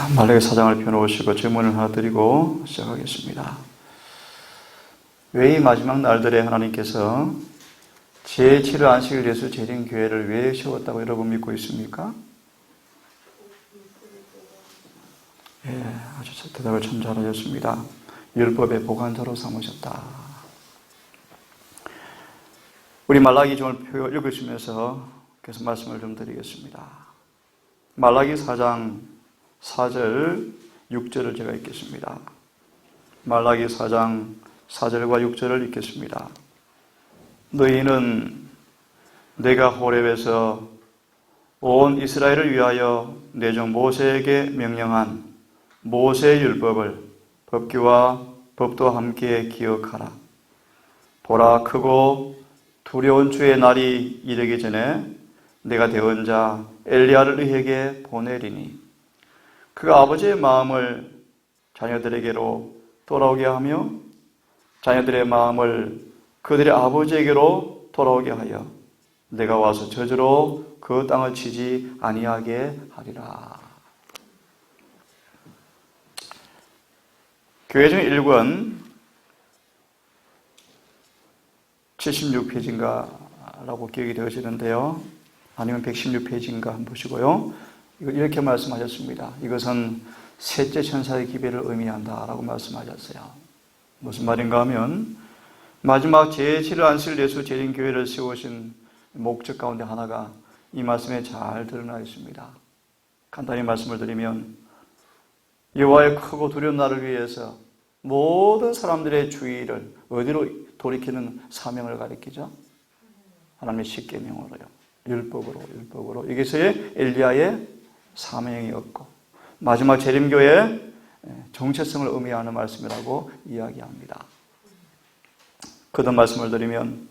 말라기 4장을 펴놓으시고 질문을 하나 드리고 시작하겠습니다. 왜 이 마지막 날들에 하나님께서 제7일 안식일 예수 재림교회를 왜 세웠다고 여러분 믿고 있습니까? 예, 아주 대답을 참 잘하셨습니다. 율법의 보관자로 삼으셨다. 우리 말라기 종을 읽으시면서 계속 말씀을 좀 드리겠습니다. 말라기 4장 4절, 6절을 제가 읽겠습니다. 말라기 4장 4절과 6절을 읽겠습니다. 너희는 내가 호렙에서 온 이스라엘을 위하여 내 종 모세에게 명령한 모세의 율법을 법규와 법도 함께 기억하라. 보라, 크고 두려운 주의 날이 이르기 전에 내가 대언자 엘리야를 너희에게 보내리니 그가 아버지의 마음을 자녀들에게로 돌아오게 하며 자녀들의 마음을 그들의 아버지에게로 돌아오게 하여 내가 와서 저주로 그 땅을 치지 아니하게 하리라. 교회 중 1권 76페이지인가 라고 기억이 되시는데요. 아니면 116페이지인가 한번 보시고요. 이렇게 말씀하셨습니다. 이것은 셋째 천사의 기별을 의미한다라고 말씀하셨어요. 무슨 말인가 하면 마지막 제7일 안식일 예수 재림교회를 세우신 목적 가운데 하나가 이 말씀에 잘 드러나 있습니다. 간단히 말씀을 드리면 여호와의 크고 두려운 날을 위해서 모든 사람들의 주의를 어디로 돌이키는 사명을 가리키죠? 하나님의 십계명으로요. 율법으로. 이것이 엘리야의 사명이었고 마지막 재림교회의 정체성을 의미하는 말씀이라고 이야기합니다. 거듭 말씀을 드리면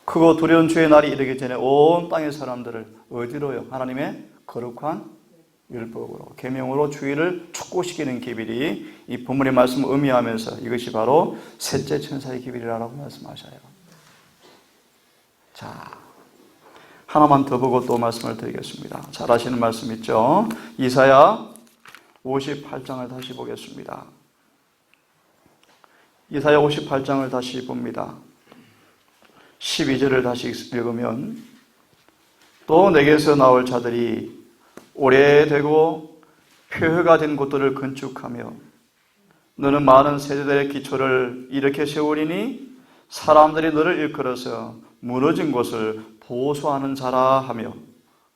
크고 두려운 주의 날이 이르기 전에 온 땅의 사람들을 어디로요? 하나님의 거룩한 율법으로, 계명으로 주의를 축복시키는 기별이 이 본문의 말씀을 의미하면서 이것이 바로 셋째 천사의 기별이라고 말씀하셔요. 자, 하나만 더 보고 또 말씀을 드리겠습니다. 잘 아시는 말씀 있죠? 이사야 58장을 다시 보겠습니다. 이사야 58장을 다시 봅니다. 12절을 다시 읽으면 또 내게서 나올 자들이 오래되고 표효가 된 곳들을 건축하며 너는 많은 세대들의 기초를 이렇게 세우리니 사람들이 너를 일컬어서 무너진 곳을 보수하는 자라 하며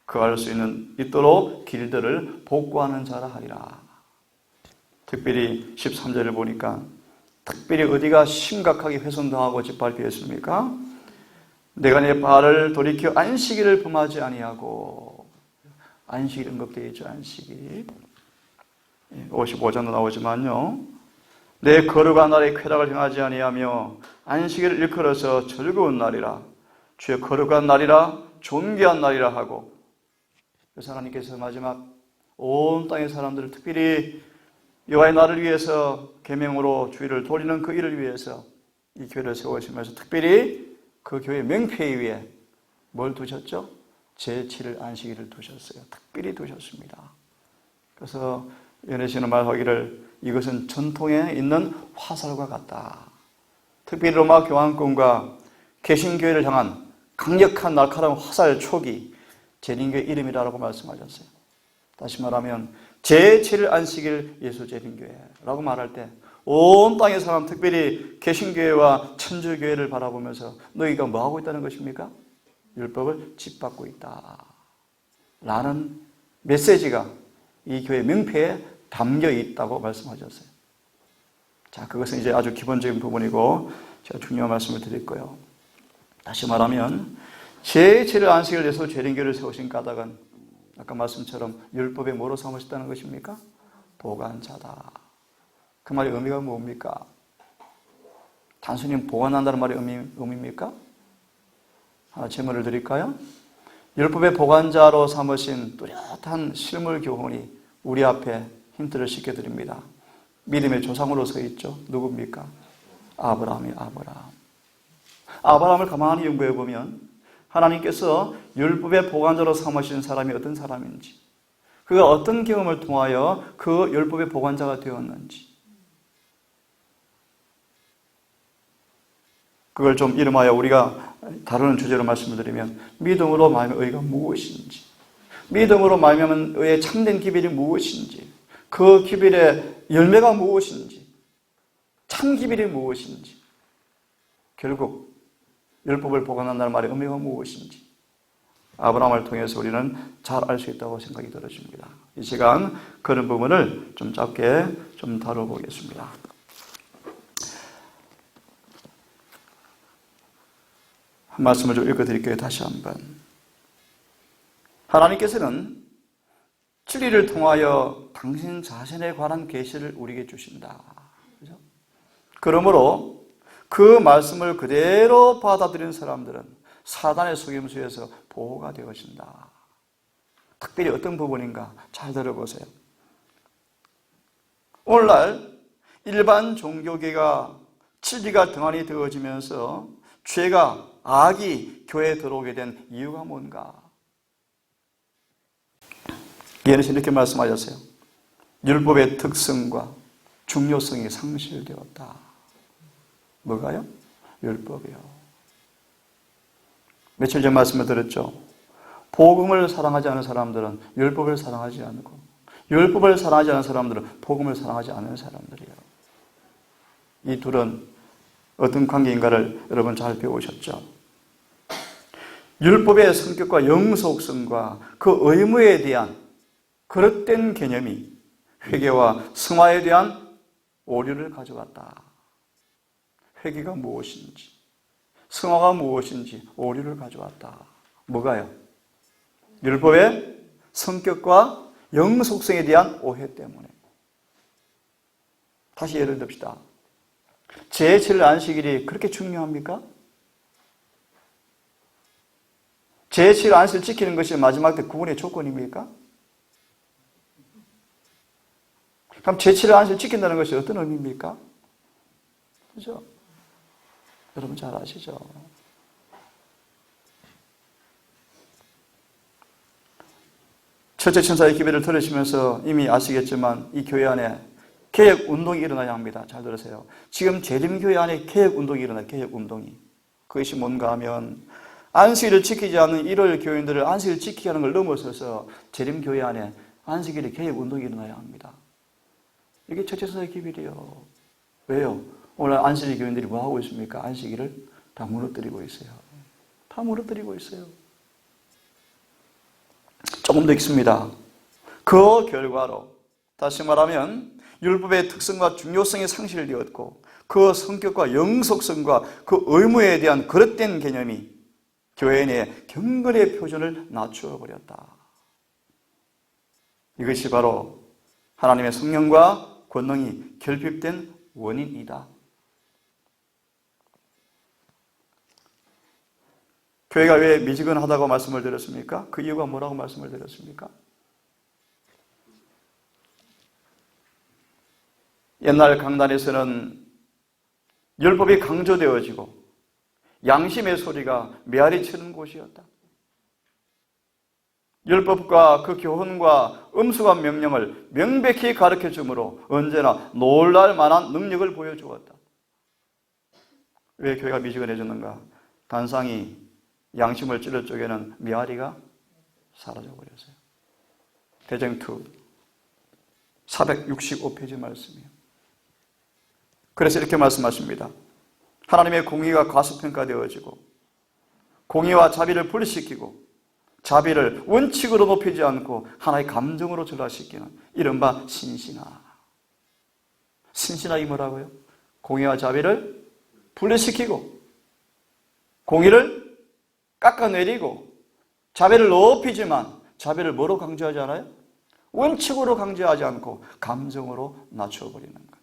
그할 수 있도록 길들을 복구하는 자라 하리라. 특별히 13절을 보니까 특별히 어디가 심각하게 훼손당하고 짓밟혔습니까? 내가 내 발을 돌이켜 안식일을 범하지 아니하고, 안식일 언급되어 있죠. 안식일 55장도 나오지만요, 내 거룩한 날에 쾌락을 행하지 아니하며 안식일을 일컬어서 즐거운 날이라, 주의 거룩한 날이라, 존귀한 날이라 하고, 그래서 하나님께서 마지막 온 땅의 사람들을 특별히 여호와의 날을 위해서 계명으로 주의를 돌리는 그 일을 위해서 이 교회를 세우시면서 특별히 그 교회 명패 위에 뭘 두셨죠? 제7일 안식일을 두셨어요. 특별히 두셨습니다. 그래서 연애신은 말하기를 이것은 전통에 있는 화살과 같다. 특별히 로마 교황권과 개신교회를 향한 강력한 날카로운 화살 촉이 재림교회 이름이라고 말씀하셨어요. 다시 말하면 제7일 안식일 예수 재림교회라고 말할 때 온 땅의 사람, 특별히 개신교회와 천주교회를 바라보면서 너희가 뭐하고 있다는 것입니까? 율법을 짓밟고 있다 라는 메시지가 이 교회 명패에 담겨 있다고 말씀하셨어요. 자, 그것은 이제 아주 기본적인 부분이고 제가 중요한 말씀을 드릴 거예요. 다시 말하면 제7일 안식일 예수 재림교회를 세우신 까닭은 아까 말씀처럼 율법에 뭐로 삼으셨다는 것입니까? 보관자다. 그 말의 의미가 뭡니까? 단순히 보관한다는 말의 의미입니까? 하나 질문을 드릴까요? 율법의 보관자로 삼으신 뚜렷한 실물 교훈이 우리 앞에 힌트를 싣겨드립니다. 믿음의 조상으로 서 있죠. 누굽니까? 아브라함이 아브라함을 가만히 연구해 보면 하나님께서 율법의 보관자로 삼으신 사람이 어떤 사람인지, 그가 어떤 경험을 통하여 그 율법의 보관자가 되었는지, 그걸 좀 이름하여 우리가 다루는 주제로 말씀을 드리면, 믿음으로 말하면 의가 무엇인지, 믿음으로 말하면 의의 참된 기별이 무엇인지, 그 기별의 열매가 무엇인지, 참 기별이 무엇인지, 결국 율법을 보관한다는 말의 의미가 무엇인지 아브라함을 통해서 우리는 잘 알 수 있다고 생각이 들어집니다. 이 시간 그런 부분을 좀 짧게 좀 다뤄보겠습니다. 한 말씀을 좀 읽어드릴게요. 다시 한번. 하나님께서는 진리를 통하여 당신 자신에 관한 계시를 우리에게 주신다. 그렇죠? 그러므로 그 말씀을 그대로 받아들인 사람들은 사단의 속임수에서 보호가 되어진다. 특별히 어떤 부분인가 잘 들어보세요. 오늘날 일반 종교계가 진리가 등한히 되어지면서 죄가, 악이 교회에 들어오게 된 이유가 뭔가? 예수님이 이렇게 말씀하셨어요. 율법의 특성과 중요성이 상실되었다. 뭐가요? 율법이요. 며칠 전 말씀을 드렸죠. 복음을 사랑하지 않는 사람들은 율법을 사랑하지 않고, 율법을 사랑하지 않는 사람들은 복음을 사랑하지 않는 사람들이에요. 이 둘은 어떤 관계인가를 여러분 잘 배우셨죠? 율법의 성격과 영속성과 그 의무에 대한 그릇된 개념이 회개와 성화에 대한 오류를 가져왔다. 회개가 무엇인지, 성화가 무엇인지 오류를 가져왔다. 뭐가요? 율법의 성격과 영속성에 대한 오해 때문에. 다시 예를 듭시다. 제7일 안식일이 그렇게 중요합니까? 제7일 안식일 지키는 것이 마지막 때 구원의 조건입니까? 그럼 제7일 안식일 지킨다는 것이 어떤 의미입니까? 그죠? 여러분 잘 아시죠? 첫째 천사의 기별을 들으시면서 이미 아시겠지만 이 교회 안에 개혁운동이 일어나야 합니다. 잘 들으세요. 지금 재림교회 안에 개혁운동이 일어나요. 개혁운동이. 그것이 뭔가 하면 안식일을 지키지 않는 일요일 교인들을 안식일을 지키게 하는 걸 넘어서서 재림교회 안에 안식일에 개혁운동이 일어나야 합니다. 이게 첫째 천사의 기별이에요. 왜요? 오늘 안식일 교인들이 뭐 하고 있습니까? 안식일을 다 무너뜨리고 있어요. 다 무너뜨리고 있어요. 조금 더 있습니다. 그 결과로 다시 말하면 율법의 특성과 중요성이 상실되었고 그 성격과 영속성과 그 의무에 대한 그릇된 개념이 교회 내에 경건의 표준을 낮추어 버렸다. 이것이 바로 하나님의 성령과 권능이 결핍된 원인이다. 교회가 왜 미지근하다고 말씀을 드렸습니까? 그 이유가 뭐라고 말씀을 드렸습니까? 옛날 강단에서는 율법이 강조되어지고 양심의 소리가 메아리 치는 곳이었다. 율법과 그 교훈과 엄숙한 명령을 명백히 가르쳐 주므로 언제나 놀랄 만한 능력을 보여주었다. 왜 교회가 미지근해졌는가? 단상이 양심을 찔러 쪽에는 메아리가 사라져버렸어요. 대쟁2 465페이지 말씀이에요. 그래서 이렇게 말씀하십니다. 하나님의 공의가 과소평가되어지고 공의와 자비를 분리시키고 자비를 원칙으로 높이지 않고 하나의 감정으로 전락시키는 이른바 신신화. 신신화 이 뭐라고요? 공의와 자비를 분리시키고 공의를 깎아내리고 자비를 높이지만 자비를 뭐로 강조하지 않아요? 원칙으로 강조하지 않고 감정으로 낮춰버리는 것.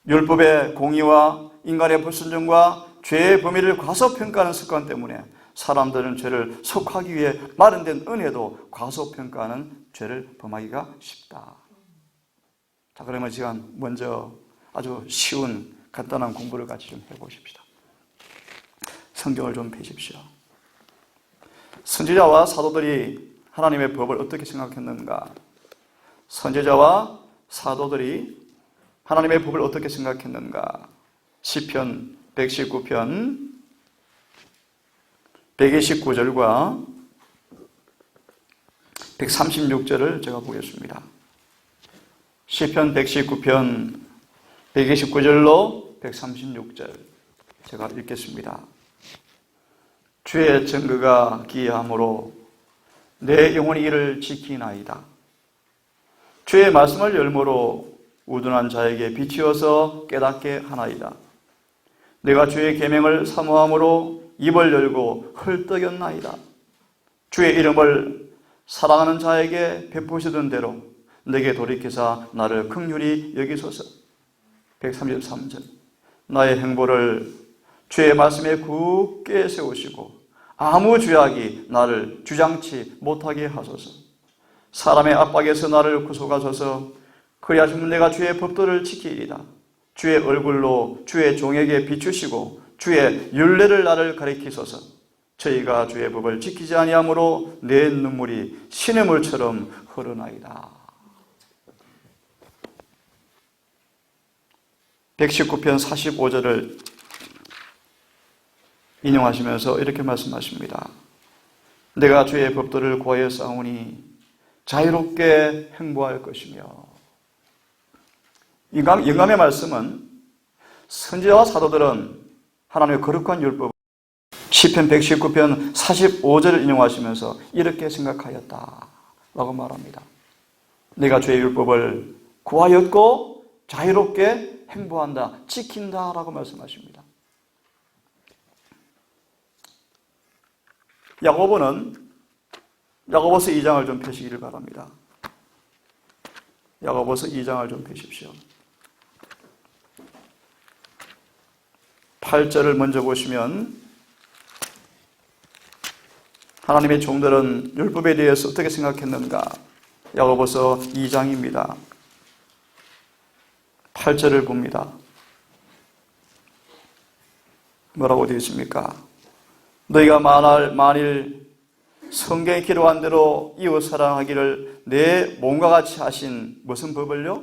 율법의 공의와 인간의 불순종과 죄의 범위를 과소평가하는 습관 때문에 사람들은 죄를 속하기 위해 마련된 은혜도 과소평가하는 죄를 범하기가 쉽다. 자, 그러면 지금 먼저 아주 쉬운 간단한 공부를 같이 좀 해보십시다. 성경을 좀 펴십시오. 선지자와 사도들이 하나님의 법을 어떻게 생각했는가? 선지자와 사도들이 하나님의 법을 어떻게 생각했는가? 시편 119편 129절과 136절을 제가 보겠습니다. 시편 119편 129절로 136절 제가 읽겠습니다. 주의 증거가 기이함으로 내 영혼이 이를 지키나이다. 주의 말씀을 열모로 우둔한 자에게 비추어서 깨닫게 하나이다. 내가 주의 계명을 사모함으로 입을 열고 헐떡였나이다. 주의 이름을 사랑하는 자에게 베푸시던 대로 내게 돌이키사 나를 긍휼히 여기소서. 133절 나의 행보를 주의 말씀에 굳게 세우시고 아무 죄악이 나를 주장치 못하게 하소서. 사람의 압박에서 나를 구속하소서. 그리하시면 내가 주의 법도를 지키리이다. 주의 얼굴로 주의 종에게 비추시고 주의 율례를 나를 가리키소서. 저희가 주의 법을 지키지 아니하므로 내 눈물이 시냇물처럼 흐르나이다. 119편 45절을 인용하시면서 이렇게 말씀하십니다. 내가 주의 법도를 구하여 싸우니 자유롭게 행보할 것이며. 영감의 말씀은 선지자와 사도들은 하나님의 거룩한 율법 시편 119편 45절을 인용하시면서 이렇게 생각하였다라고 말합니다. 내가 주의 율법을 구하였고 자유롭게 행보한다, 지킨다라고 말씀하십니다. 야고보서 2장을 좀 펴시기를 바랍니다. 야고보서 2장을 좀 펴십시오. 8절을 먼저 보시면 하나님의 종들은 율법에 대해서 어떻게 생각했는가? 야고보서 2장입니다. 8절을 봅니다. 뭐라고 되어 있습니까? 너희가 만일 성경에 기록한 대로 이웃 사랑하기를 내 몸과 같이 하신 무슨 법을요?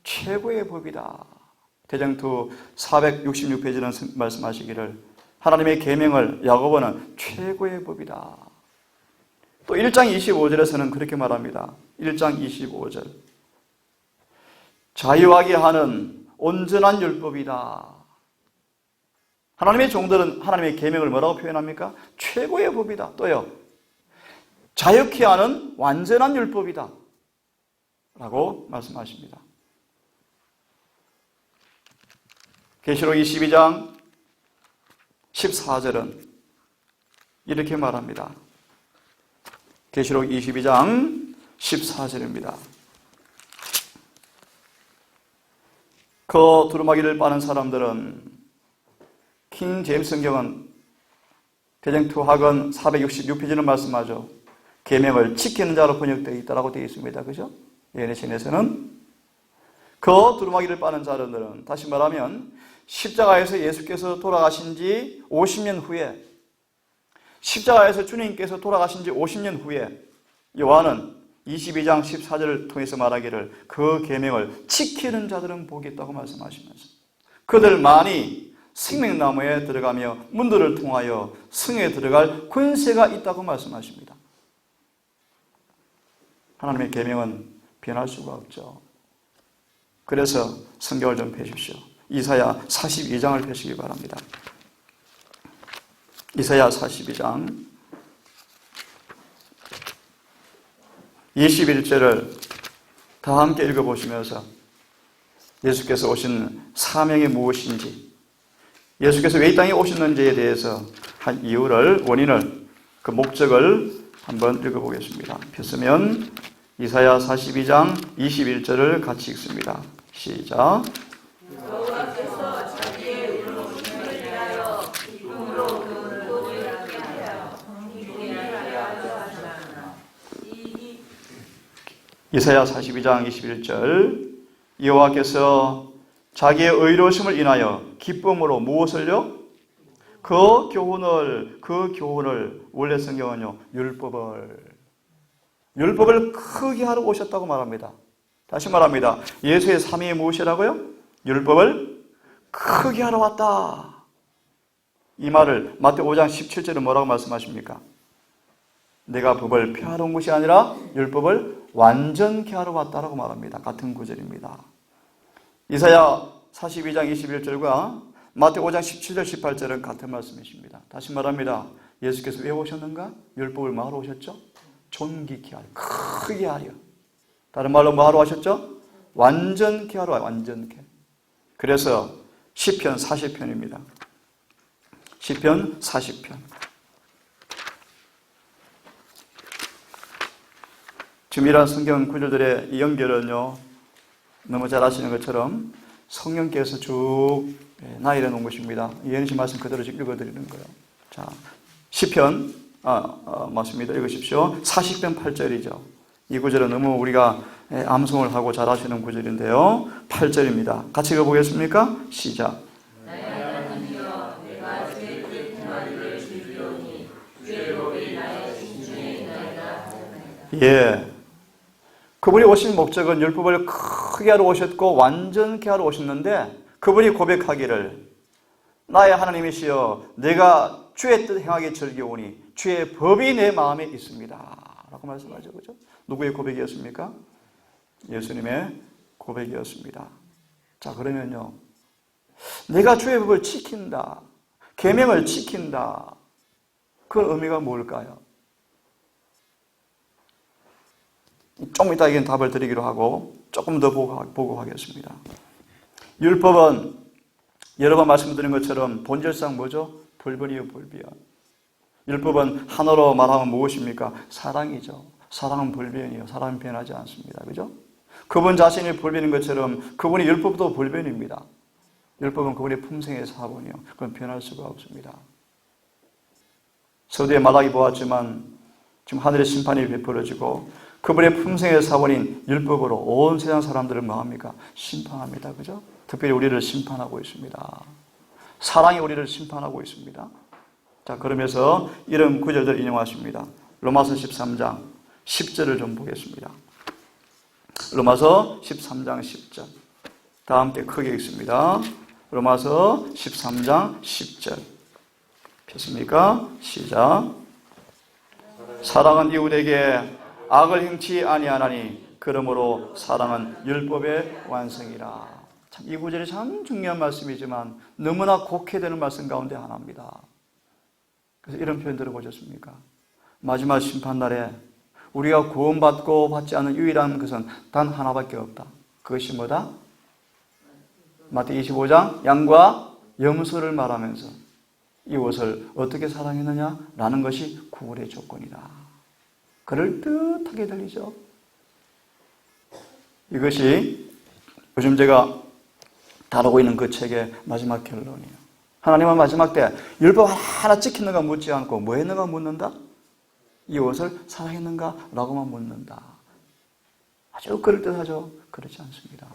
최고의 법이다. 대장투 466페이지는 말씀하시기를 하나님의 계명을 야고보는 최고의 법이다. 또 1장 25절에서는 그렇게 말합니다. 1장 25절 자유하게 하는 온전한 율법이다. 하나님의 종들은 하나님의 계명을 뭐라고 표현합니까? 최고의 법이다. 또요, 자유케 하는 완전한 율법이다 라고 말씀하십니다. 계시록 22장 14절은 이렇게 말합니다. 계시록 22장 14절입니다. 그 두루마기를 빠는 사람들은 킹 제임스 성경은 대쟁투 학원 466페이지는 말씀하죠. 계명을 지키는 자로 번역되어 있다고 되어 있습니다. 그죠? 예내신에서는 그 두루마기를 빠는 자들은 다시 말하면 십자가에서 예수께서 돌아가신 지 50년 후에 십자가에서 주님께서 돌아가신 지 50년 후에 요한은 22장 14절을 통해서 말하기를 그 계명을 지키는 자들은 복이 있다고 말씀하시면서 그들만이 생명나무에 들어가며 문들을 통하여 성에 들어갈 권세가 있다고 말씀하십니다. 하나님의 계명은 변할 수가 없죠. 그래서 성경을 좀 펴십시오. 이사야 42장을 펴시기 바랍니다. 이사야 42장 21절을 다 함께 읽어보시면서 예수께서 오신 사명이 무엇인지, 예수께서 왜 이 땅에 오셨는지에 대해서 한 이유를, 원인을, 그 목적을 한번 읽어보겠습니다. 폈으면 이사야 42장 21절을 같이 읽습니다. 시작. 여호와께서 자기의 의로우심을 위하여 기쁨으로 그 복을 받게 하여 기쁘게 하려 하시나니. 이사야 42장 21절 여호와께서 자기의 의로우심을 인하여 기쁨으로 무엇을요? 그 교훈을 원래 성경은요, 율법을 크게 하러 오셨다고 말합니다. 다시 말합니다. 예수의 삼위이 무엇이라고요? 율법을 크게 하러 왔다. 이 말을 마태오 5장 17절에 뭐라고 말씀하십니까? 내가 법을 폐하러 온 것이 아니라 율법을 완전케 하러 왔다라고 말합니다. 같은 구절입니다. 이사야 42장 21절과 마태오 5장 17절 18절은 같은 말씀이십니다. 다시 말합니다. 예수께서 왜 오셨는가? 율법을 뭐 하러 오셨죠? 존귀케 하려, 크게 하려. 다른 말로 뭐 하러 오셨죠? 완전케 하러 와요. 완전케. 그래서 시편 40편입니다. 시편 40편. 지금 이러한 성경 구절들의 연결은요, 너무 잘 아시는 것처럼 성령께서 쭉 나열해 놓은 것입니다. 예언신 말씀 그대로 지금 읽어드리는 거예요. 자, 시편, 맞습니다. 읽으십시오. 40편 8절이죠. 이 구절은 너무 우리가 암송을 하고 잘 아시는 구절인데요. 8절입니다. 같이 읽어보겠습니까? 시작. 예. 그분이 오신 목적은 율법을 크게 하러 오셨고 완전케 하러 오셨는데, 그분이 고백하기를 나의 하나님이시여 내가 주의 뜻 행하기 즐겨오니 주의 법이 내 마음에 있습니다 라고 말씀하죠. 그죠? 누구의 고백이었습니까? 예수님의 고백이었습니다. 자, 그러면요, 내가 주의 법을 지킨다, 계명을 지킨다, 그 의미가 뭘까요? 좀 이따 이건 답을 드리기로 하고 조금 더 보고 하겠습니다. 율법은 여러 번 말씀드린 것처럼 본질상 뭐죠? 불변이요, 불변. 율법은 하나로 말하면 무엇입니까? 사랑이죠. 사랑은 불변이요. 사랑은 변하지 않습니다. 그죠? 그분 자신이 불변인 것처럼 그분이 율법도 불변입니다. 율법은 그분의 품성의 사본이요. 그건 변할 수가 없습니다. 서두에 말하기 보았지만 지금 하늘의 심판이 베풀어지고 그분의 품성의 사본인 율법으로 온 세상 사람들을 뭐합니까? 심판합니다. 그죠? 특별히 우리를 심판하고 있습니다. 사랑이 우리를 심판하고 있습니다. 자, 그러면서 이런 구절들 인용하십니다. 로마서 13장 10절을 좀 보겠습니다. 로마서 13장 10절. 다 함께 크게 읽습니다. 로마서 13장 10절. 폈습니까? 시작. 사랑은 이웃에게 악을 행치 아니하나니 그러므로 사랑은 율법의 완성이라. 참, 이 구절이 참 중요한 말씀이지만 너무나 곡해되는 말씀 가운데 하나입니다. 그래서 이런 표현 들어보셨습니까? 마지막 심판날에 우리가 구원받고 받지 않는 유일한 것은 단 하나밖에 없다. 그것이 뭐다? 마태 25장 양과 염소를 말하면서 이웃을 어떻게 사랑했느냐라는 것이 구원의 조건이다. 그럴듯하게 들리죠. 이것이 요즘 제가 다루고 있는 그 책의 마지막 결론이에요. 하나님은 마지막 때 율법 하나 지켰는가 묻지 않고 뭐 했는가 묻는다? 이웃을 사랑했는가? 라고만 묻는다. 아주 그럴듯하죠? 그렇지 않습니다.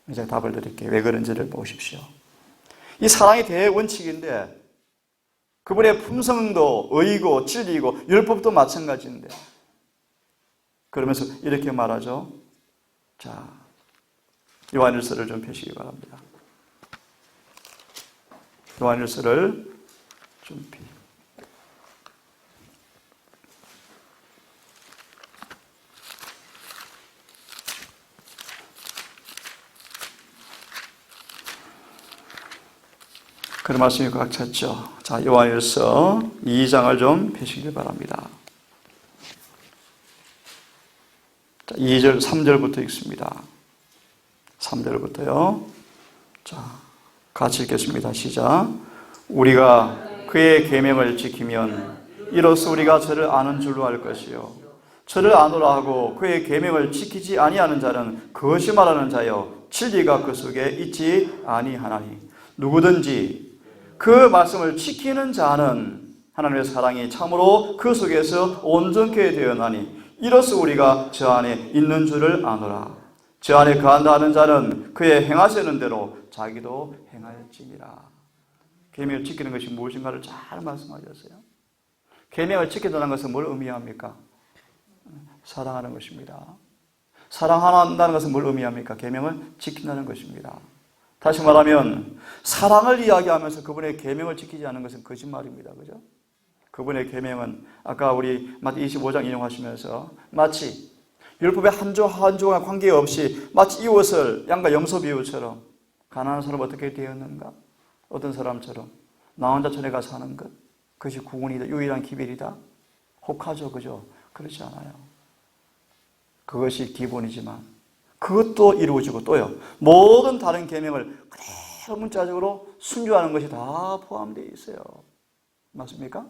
이제 답을 드릴게요. 왜 그런지를 보십시오. 이 사랑이 대원칙인데 그분의 품성도 의고 진리고 율법도 마찬가지인데, 그러면서 이렇게 말하죠. 자, 요한일서를 좀 펴시기 바랍니다. 요한일서를 좀 펴. 그런 말씀이 꽉 찼죠. 자, 요한일서 2장을 좀 펴시길 바랍니다. 자, 2절, 3절부터 읽습니다. 3절부터요. 자, 같이 읽겠습니다. 시작. 우리가 그의 계명을 지키면 이로써 우리가 저를 아는 줄로 알 것이요. 저를 아노라 하고 그의 계명을 지키지 아니하는 자는 거짓말하는 자여 진리가 그 속에 있지 아니하나니 누구든지 그 말씀을 지키는 자는 하나님의 사랑이 참으로 그 속에서 온전케 되었나니 이로써 우리가 저 안에 있는 줄을 아노라. 저 안에 거한다 하는 자는 그의 행하시는 대로 자기도 행하였지니라. 계명을 지키는 것이 무엇인가를 잘 말씀하셨어요. 계명을 지킨다는 것은 뭘 의미합니까? 사랑하는 것입니다. 사랑한다는 것은 뭘 의미합니까? 계명을 지킨다는 것입니다. 다시 말하면 사랑을 이야기하면서 그분의 계명을 지키지 않는 것은 거짓말입니다. 그죠? 그분의 계명은 아까 우리 마태 25장 인용하시면서 마치 율법의 한 조 한 조와 관계없이 마치 이웃을 양과 염소 비유처럼 가난한 사람 어떻게 되었는가? 어떤 사람처럼 나 혼자 전에 가 사는 것, 그것이 구원이다, 유일한 기별이다. 혹하죠, 그죠? 그렇지 않아요. 그것이 기본이지만 그것도 이루어지고 또요, 모든 다른 계명을 그대로 문자적으로 순종하는 것이 다 포함되어 있어요. 맞습니까?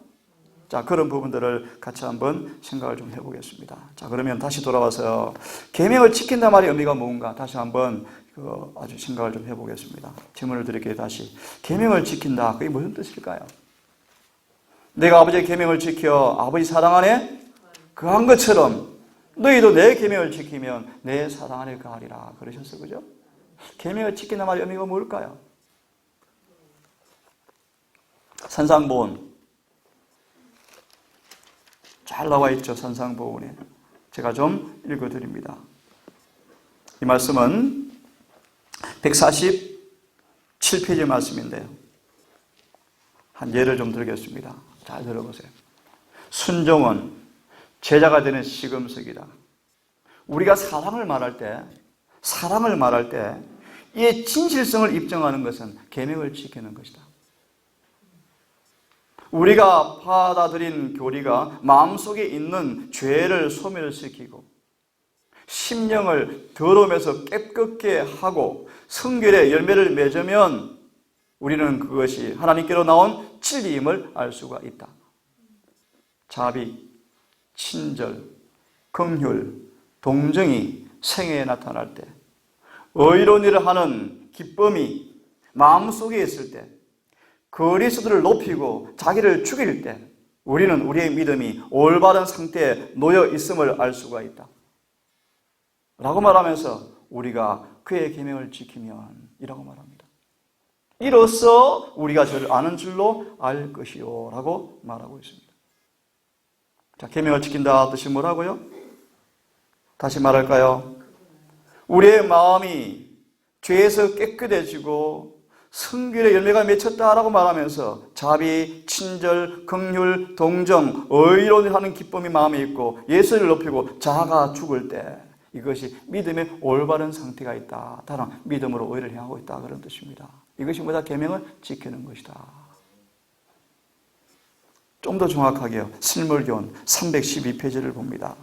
자, 그런 부분들을 같이 한번 생각을 좀 해보겠습니다. 자, 그러면 다시 돌아와서 계명을 지킨다 말의 의미가 뭔가 다시 한번 아주 생각을 좀 해보겠습니다. 질문을 드릴게요. 다시 계명을 지킨다, 그게 무슨 뜻일까요? 내가 아버지의 계명을 지켜 아버지 사랑 안에 거한 것처럼 너희도 내 계명을 지키면 내 사랑 안에 거하리라 그러셨어요. 그죠? 계명을 지킨다 말의 의미가 뭘까요? 산상보훈 잘 나와 있죠. 산상보훈에 제가 좀 읽어드립니다. 이 말씀은 147페이지 말씀인데요, 한 예를 좀 들겠습니다. 잘 들어보세요. 순종은 제자가 되는 시금석이다. 우리가 사랑을 말할 때 이 진실성을 입증하는 것은 계명을 지키는 것이다. 우리가 받아들인 교리가 마음속에 있는 죄를 소멸시키고 심령을 더러움에서 깨끗게 하고 성결의 열매를 맺으면 우리는 그것이 하나님께로 나온 진리임을 알 수가 있다. 자비, 친절, 긍휼, 동정이 생애에 나타날 때, 의로운 일을 하는 기쁨이 마음속에 있을 때, 그리스도를 높이고 자기를 죽일 때 우리는 우리의 믿음이 올바른 상태에 놓여 있음을 알 수가 있다 라고 말하면서 우리가 그의 계명을 지키면 이라고 말합니다. 이로써 우리가 저를 아는 줄로 알 것이요 라고 말하고 있습니다. 자, 계명을 지킨다 뜻이 뭐라고요? 다시 말할까요? 우리의 마음이 죄에서 깨끗해지고 성결의 열매가 맺혔다라고 말하면서 자비, 친절, 긍휼, 동정, 의로운 하는 기쁨이 마음에 있고 예수를 높이고 자아가 죽을 때 이것이 믿음의 올바른 상태가 있다. 다른 믿음으로 의를 행하고 있다. 그런 뜻입니다. 이것이 뭐다? 계명을 지키는 것이다. 좀 더 정확하게요. 실물교훈 312페이지를 봅니다.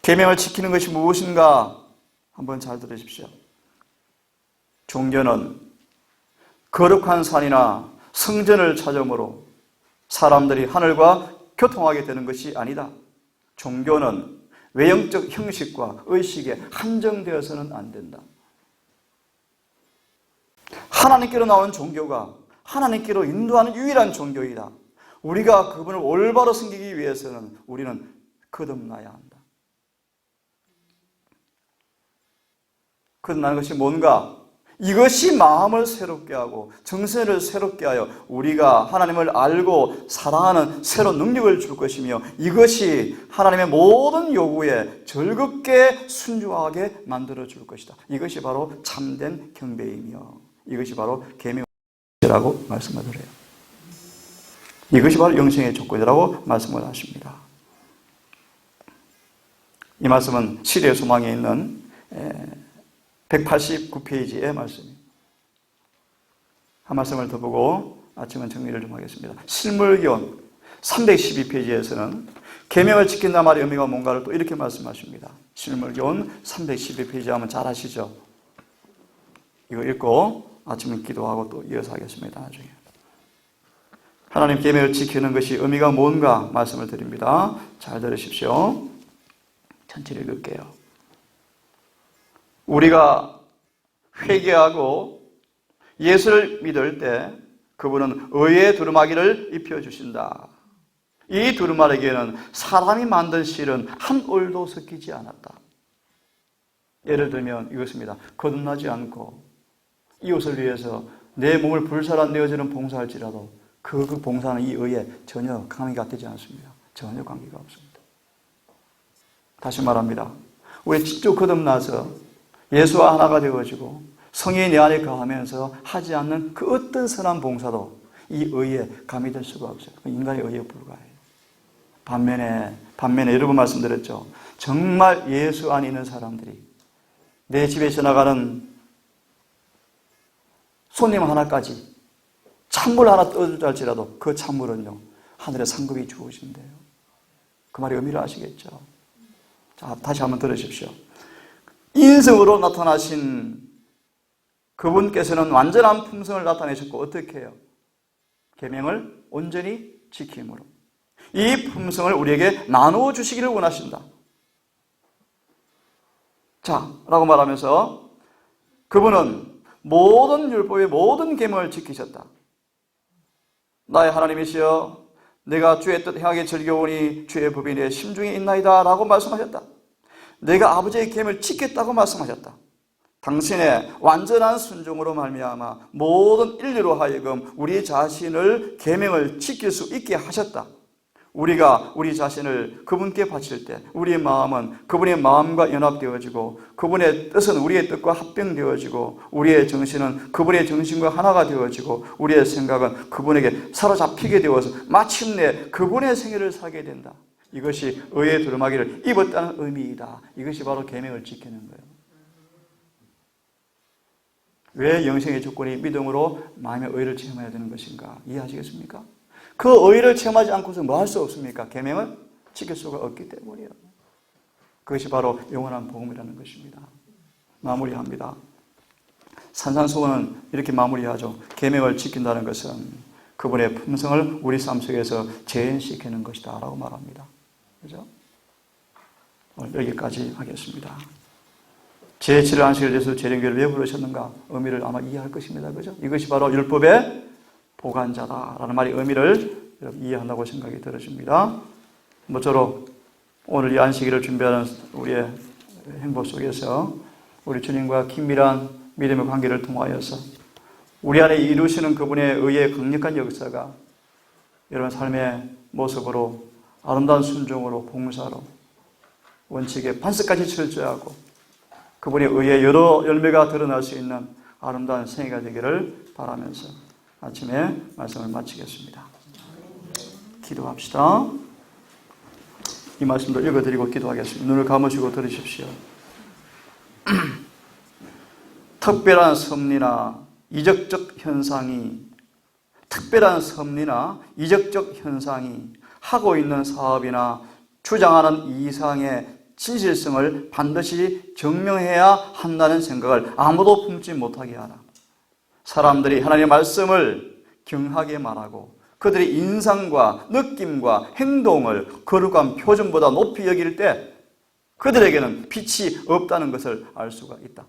계명을 지키는 것이 무엇인가? 한번 잘 들으십시오. 종교는 거룩한 산이나 성전을 찾음으로 사람들이 하늘과 교통하게 되는 것이 아니다. 종교는 외형적 형식과 의식에 한정되어서는 안 된다. 하나님께로 나오는 종교가 하나님께로 인도하는 유일한 종교이다. 우리가 그분을 올바로 섬기기 위해서는 우리는 거듭나야 한다. 거듭나는 것이 뭔가? 이것이 마음을 새롭게 하고 정신을 새롭게 하여 우리가 하나님을 알고 사랑하는 새로운 능력을 줄 것이며 이것이 하나님의 모든 요구에 즐겁게 순종하게 만들어 줄 것이다. 이것이 바로 참된 경배이며 이것이 바로 계명이라고 말씀을 드려요. 이것이 바로 영생의 조건이라고 말씀을 하십니다. 이 말씀은 시대의 소망에 있는 189페이지의 말씀입니다. 한 말씀을 더 보고 아침은 정리를 좀 하겠습니다. 실물교훈 312페이지에서는 계명을 지킨다 말의 의미가 뭔가를 또 이렇게 말씀하십니다. 실물교훈 312페이지 하면 잘 아시죠? 이거 읽고 아침은 기도하고 또 이어서 하겠습니다. 나중에. 하나님 계명을 지키는 것이 의미가 뭔가 말씀을 드립니다. 잘 들으십시오. 천천히 읽을게요. 우리가 회개하고 예수를 믿을 때 그분은 의의 두루마기를 입혀주신다. 이 두루마기에는 사람이 만든 실은 한 올도 섞이지 않았다. 예를 들면 이것입니다. 거듭나지 않고 이웃을 위해서 내 몸을 불사라 내어주는 봉사할지라도 그 봉사는 이 의에 전혀 관계가 되지 않습니다. 전혀 관계가 없습니다. 다시 말합니다. 우리 진짜 거듭나서 예수와 하나가 되어지고 성령이 내 안에 거하면서 하지 않는 그 어떤 선한 봉사도 이 의에 감이 될 수가 없어요. 인간의 의에 불과해요. 반면에 여러 번 말씀드렸죠. 정말 예수 안에 있는 사람들이 내 집에 지나가는 손님 하나까지 찬물 하나 떠준다 할지라도 그 찬물은요, 하늘의 상급이 주어진대요. 그 말의 의미를 아시겠죠? 자, 다시 한번 들으십시오. 인성으로 나타나신 그분께서는 완전한 품성을 나타내셨고 어떻게 해요? 계명을 온전히 지킴으로 이 품성을 우리에게 나누어 주시기를 원하신다. 자, 라고 말하면서 그분은 모든 율법의 모든 계명을 지키셨다. 나의 하나님이시여, 내가 주의 뜻 행하게 즐겨오니 주의 법이 내 심중에 있나이다 라고 말씀하셨다. 내가 아버지의 계명을 지켰다고 말씀하셨다. 당신의 완전한 순종으로 말미암아 모든 인류로 하여금 우리 자신을 계명을 지킬 수 있게 하셨다. 우리가 우리 자신을 그분께 바칠 때 우리의 마음은 그분의 마음과 연합되어지고 그분의 뜻은 우리의 뜻과 합병되어지고 우리의 정신은 그분의 정신과 하나가 되어지고 우리의 생각은 그분에게 사로잡히게 되어서 마침내 그분의 생애를 살게 된다. 이것이 의의 두루마기를 입었다는 의미이다. 이것이 바로 계명을 지키는 거예요. 왜 영생의 조건이 믿음으로 마음의 의를 체험해야 되는 것인가? 이해하시겠습니까? 그 의를 체험하지 않고서 뭐 할 수 없습니까? 계명을 지킬 수가 없기 때문이에요. 그것이 바로 영원한 복음이라는 것입니다. 마무리합니다. 산상수훈은 이렇게 마무리하죠. 계명을 지킨다는 것은 그분의 품성을 우리 삶 속에서 재현시키는 것이다 라고 말합니다. 그죠? 오늘 여기까지 하겠습니다. 제7일 안식일 예수 재림교회를 왜 부르셨는가? 의미를 아마 이해할 것입니다. 그죠? 이것이 바로 율법의 보관자다라는 말의 의미를 이해한다고 생각이 들어집니다. 모쪼록 오늘 이 안식일을 준비하는 우리의 행복 속에서 우리 주님과 긴밀한 믿음의 관계를 통하여서 우리 안에 이루시는 그분의 의의 강력한 역사가 여러분 삶의 모습으로 아름다운 순종으로 봉사로 원칙에 반석까지 철저하고 그분의 의의 여러 열매가 드러날 수 있는 아름다운 생애가 되기를 바라면서 아침에 말씀을 마치겠습니다. 기도합시다. 이 말씀도 읽어드리고 기도하겠습니다. 눈을 감으시고 들으십시오. 특별한 섭리나 이적적 현상이 하고 있는 사업이나 주장하는 이상의 진실성을 반드시 증명해야 한다는 생각을 아무도 품지 못하게 하라. 사람들이 하나님의 말씀을 경하게 말하고 그들의 인상과 느낌과 행동을 거룩한 표준보다 높이 여길 때 그들에게는 빛이 없다는 것을 알 수가 있다.